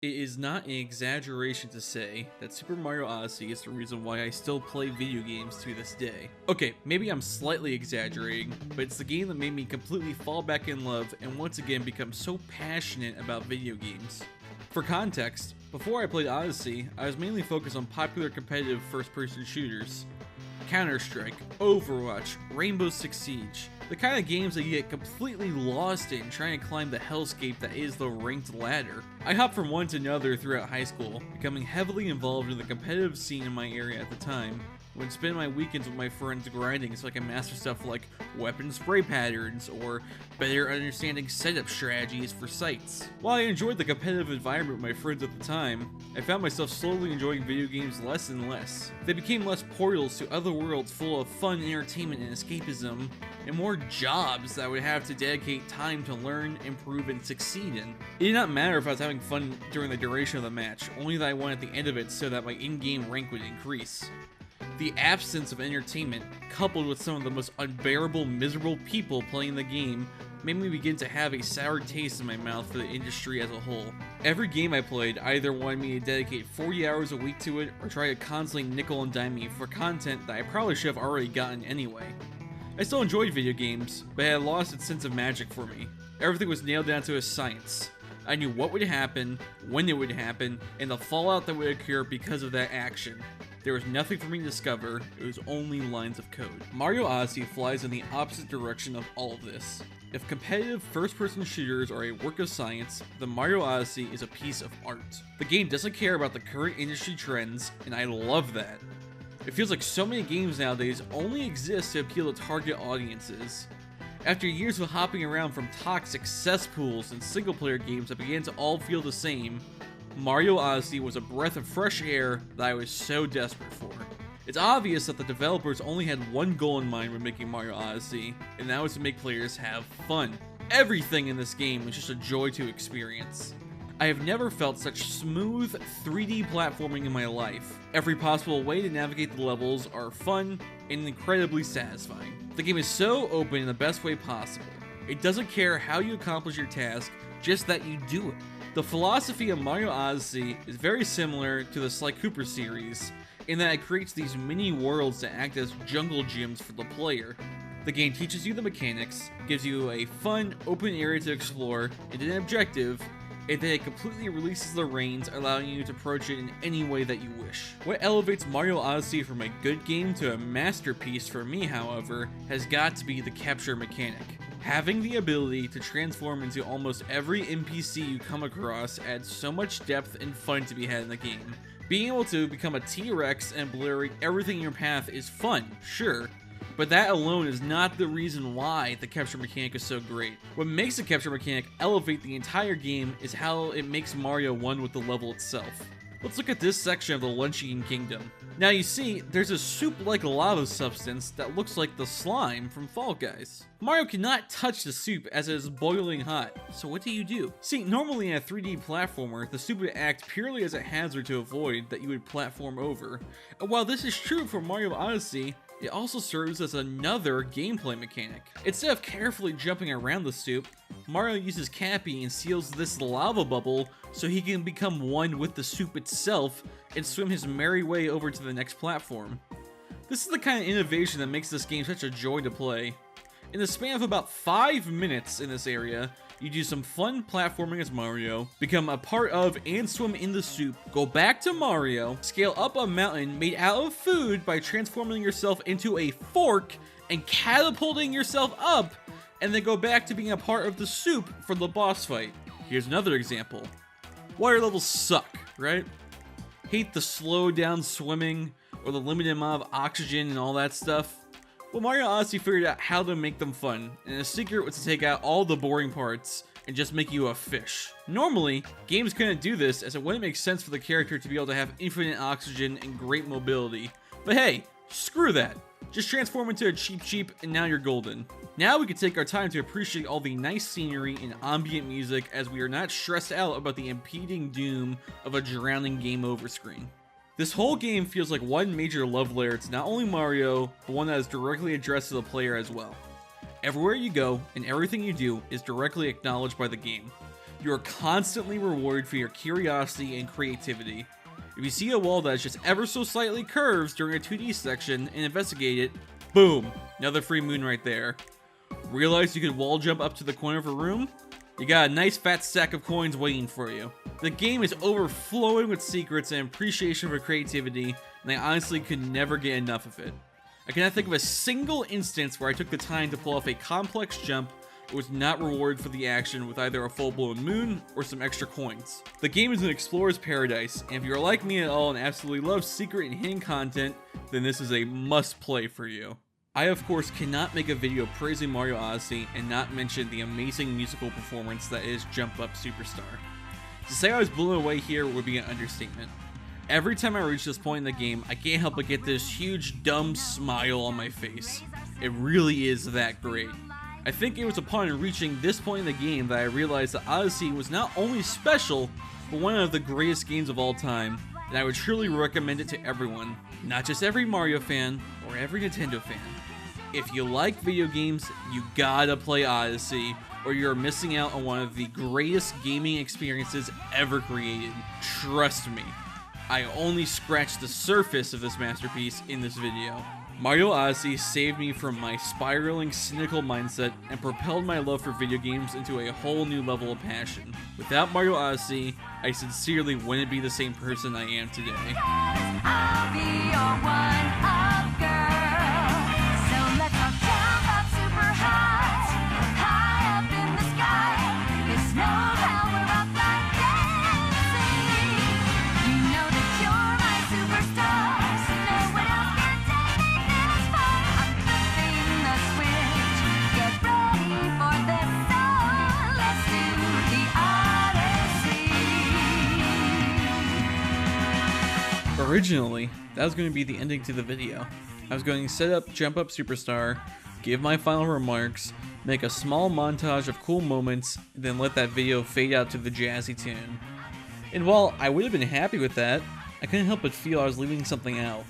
It is not an exaggeration to say that Super Mario Odyssey is the reason why I still play video games to this day. Okay, maybe I'm slightly exaggerating, but it's the game that made me completely fall back in love and once again become so passionate about video games. For context, before I played Odyssey, I was mainly focused on popular competitive first-person shooters. Counter-Strike, Overwatch, Rainbow Six Siege. The kind of games that you get completely lost in trying to climb the hellscape that is the ranked ladder. I hopped from one to another throughout high school, becoming heavily involved in the competitive scene in my area at the time. Would spend my weekends with my friends grinding so I can master stuff like weapon spray patterns or better understanding setup strategies for sites. While I enjoyed the competitive environment with my friends at the time, I found myself slowly enjoying video games less and less. They became less portals to other worlds full of fun entertainment and escapism, and more jobs that I would have to dedicate time to learn, improve, and succeed in. It did not matter if I was having fun during the duration of the match, only that I won at the end of it so that my in-game rank would increase. The absence of entertainment, coupled with some of the most unbearable, miserable people playing the game, made me begin to have a sour taste in my mouth for the industry as a whole. Every game I played either wanted me to dedicate 40 hours a week to it, or try to constantly nickel and dime me for content that I probably should have already gotten anyway. I still enjoyed video games, but it had lost its sense of magic for me. Everything was nailed down to a science. I knew what would happen, when it would happen, and the fallout that would occur because of that action. There was nothing for me to discover, it was only lines of code. Mario Odyssey flies in the opposite direction of all of this. If competitive first-person shooters are a work of science, then Mario Odyssey is a piece of art. The game doesn't care about the current industry trends, and I love that. It feels like so many games nowadays only exist to appeal to target audiences. After years of hopping around from toxic cesspools and single-player games that began to all feel the same, Mario Odyssey was a breath of fresh air that I was so desperate for. It's obvious that the developers only had one goal in mind when making Mario Odyssey, and that was to make players have fun. Everything in this game was just a joy to experience. I have never felt such smooth 3D platforming in my life. Every possible way to navigate the levels are fun and incredibly satisfying. The game is so open in the best way possible. It doesn't care how you accomplish your task, just that you do it. The philosophy of Mario Odyssey is very similar to the Sly Cooper series, in that it creates these mini worlds that act as jungle gyms for the player. The game teaches you the mechanics, gives you a fun, open area to explore, and an objective, and then it completely releases the reins, allowing you to approach it in any way that you wish. What elevates Mario Odyssey from a good game to a masterpiece for me, however, has got to be the capture mechanic. Having the ability to transform into almost every NPC you come across adds so much depth and fun to be had in the game. Being able to become a T-Rex and obliterate everything in your path is fun, sure, but that alone is not the reason why the capture mechanic is so great. What makes the capture mechanic elevate the entire game is how it makes Mario one with the level itself. Let's look at this section of the Luncheon Kingdom. Now you see, there's a soup-like lava substance that looks like the slime from Fall Guys. Mario cannot touch the soup as it is boiling hot, so what do? See, normally in a 3D platformer, the soup would act purely as a hazard to avoid that you would platform over. And while this is true for Mario Odyssey, it also serves as another gameplay mechanic. Instead of carefully jumping around the soup, Mario uses Cappy and seals this lava bubble so he can become one with the soup itself and swim his merry way over to the next platform. This is the kind of innovation that makes this game such a joy to play. In the span of about 5 minutes in this area, you do some fun platforming as Mario, become a part of and swim in the soup, go back to Mario, scale up a mountain made out of food by transforming yourself into a fork and catapulting yourself up, and then go back to being a part of the soup for the boss fight. Here's another example. Water levels suck, right? Hate the slow down swimming or the limited amount of oxygen and all that stuff. Well, Mario Odyssey figured out how to make them fun, and the secret was to take out all the boring parts and just make you a fish. Normally, games couldn't do this as it wouldn't make sense for the character to be able to have infinite oxygen and great mobility. But hey, screw that. Just transform into a Cheep and now you're golden. Now we can take our time to appreciate all the nice scenery and ambient music as we are not stressed out about the impending doom of a drowning game over screen. This whole game feels like one major love letter to not only Mario, but one that is directly addressed to the player as well. Everywhere you go and everything you do is directly acknowledged by the game. You are constantly rewarded for your curiosity and creativity. If you see a wall that is just ever so slightly curved during a 2D section and investigate it, boom, another free moon right there. Realize you could wall jump up to the corner of a room? You got a nice fat stack of coins waiting for you. The game is overflowing with secrets and appreciation for creativity, and I honestly could never get enough of it. I cannot think of a single instance where I took the time to pull off a complex jump and was not rewarded for the action with either a full-blown moon or some extra coins. The game is an explorer's paradise, and if you're like me at all and absolutely love secret and hidden content, then this is a must-play for you. I of course cannot make a video praising Mario Odyssey and not mention the amazing musical performance that is Jump Up Superstar. To say I was blown away here would be an understatement. Every time I reach this point in the game, I can't help but get this huge dumb smile on my face. It really is that great. I think it was upon reaching this point in the game that I realized that Odyssey was not only special, but one of the greatest games of all time, and I would truly recommend it to everyone, not just every Mario fan or every Nintendo fan. If you like video games, you gotta play Odyssey, or you're missing out on one of the greatest gaming experiences ever created. Trust me, I only scratched the surface of this masterpiece in this video. Mario Odyssey saved me from my spiraling, cynical mindset and propelled my love for video games into a whole new level of passion. Without Mario Odyssey, I sincerely wouldn't be the same person I am today. I'll be your one-up girl. So let's all jump up super high up in the sky. There's no power up like dancing. You know that you're my superstar, so no one else can take me this far. I'm flipping the switch. Get ready for this song. Let's do the Odyssey. Originally, that was going to be the ending to the video. I was going to set up Jump Up Superstar, give my final remarks, make a small montage of cool moments, and then let that video fade out to the jazzy tune. And while I would have been happy with that, I couldn't help but feel I was leaving something out.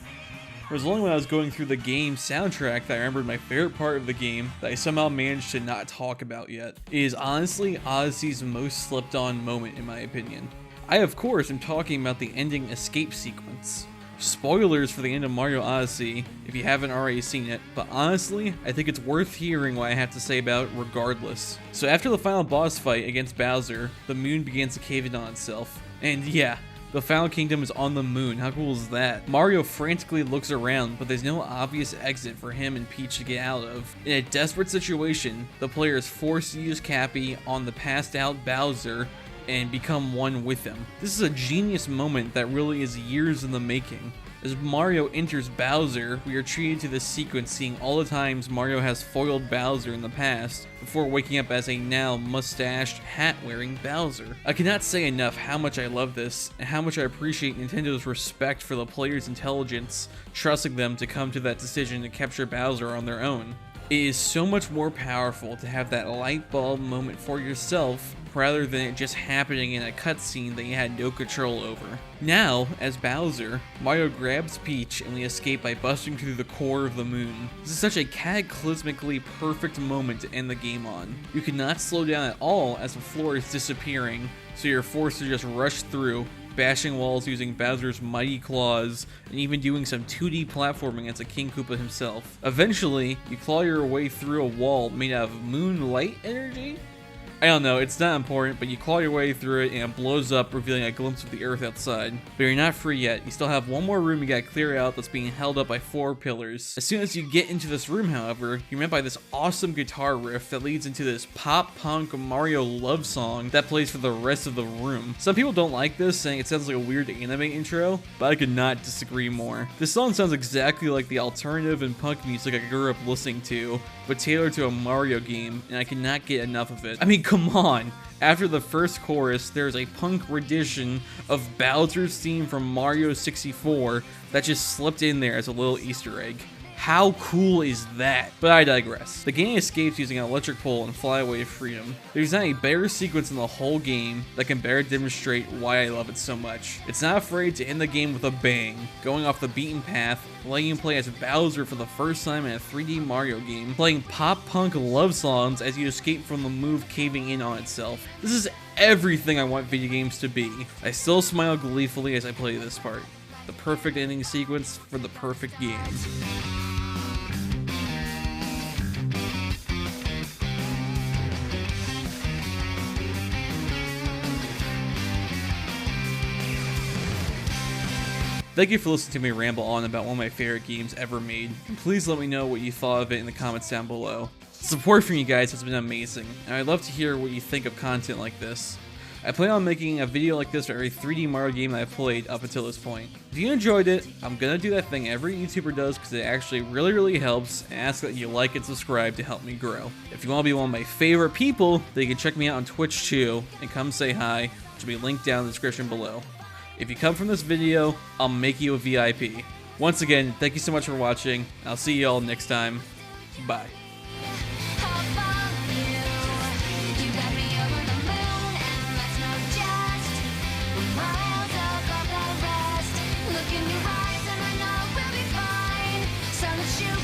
It was only when I was going through the game soundtrack that I remembered my favorite part of the game that I somehow managed to not talk about yet. It is honestly Odyssey's most slept on moment in my opinion. I of course am talking about the ending escape sequence. Spoilers for the end of Mario Odyssey if you haven't already seen it, but honestly, I think it's worth hearing what I have to say about it regardless. So after the final boss fight against Bowser, the moon begins to cave in on itself. And yeah, the final kingdom is on the moon. How cool is that? Mario frantically looks around, but there's no obvious exit for him and Peach to get out of. In a desperate situation, the player is forced to use Cappy on the passed out Bowser and become one with him. This is a genius moment that really is years in the making. As Mario enters Bowser, we are treated to this sequence seeing all the times Mario has foiled Bowser in the past, before waking up as a now mustached, hat-wearing Bowser. I cannot say enough how much I love this, and how much I appreciate Nintendo's respect for the player's intelligence, trusting them to come to that decision to capture Bowser on their own. It is so much more powerful to have that light bulb moment for yourself rather than it just happening in a cutscene that you had no control over. Now, as Bowser, Mario grabs Peach and we escape by busting through the core of the moon. This is such a cataclysmically perfect moment to end the game on. You cannot slow down at all as the floor is disappearing, so you're forced to just rush through, bashing walls using Bowser's mighty claws, and even doing some 2D platforming as a King Koopa himself. Eventually, you claw your way through a wall made out of moonlight energy? I don't know, it's not important, but you claw your way through it and it blows up, revealing a glimpse of the earth outside. But you're not free yet. You still have one more room you gotta clear out that's being held up by 4 pillars. As soon as you get into this room, however, you're met by this awesome guitar riff that leads into this pop-punk Mario love song that plays for the rest of the room. Some people don't like this, saying it sounds like a weird anime intro, but I could not disagree more. This song sounds exactly like the alternative and punk music I grew up listening to, but tailored to a Mario game, and I cannot get enough of it. I mean, come on! After the first chorus, there's a punk rendition of Bowser's theme from Mario 64 that just slipped in there as a little Easter egg. How cool is that? But I digress. The game escapes using an electric pole and fly away to freedom. There's not a better sequence in the whole game that can better demonstrate why I love it so much. It's not afraid to end the game with a bang, going off the beaten path, letting you play as Bowser for the first time in a 3D Mario game, playing pop-punk love songs as you escape from the move caving in on itself. This is everything I want video games to be. I still smile gleefully as I play this part. The perfect ending sequence for the perfect game. Thank you for listening to me ramble on about one of my favorite games ever made, and please let me know what you thought of it in the comments down below. Support from you guys has been amazing, and I'd love to hear what you think of content like this. I plan on making a video like this for every 3D Mario game that I've played up until this point. If you enjoyed it, I'm gonna do that thing every YouTuber does because it actually really helps, and ask that you like and subscribe to help me grow. If you want to be one of my favorite people, then you can check me out on Twitch too, and come say hi, which will be linked down in the description below. If you come from this video, I'll make you a VIP. Once again, thank you so much for watching. I'll see you all next time. Bye. Look in your eyes and I know we'll be fine. Sun that you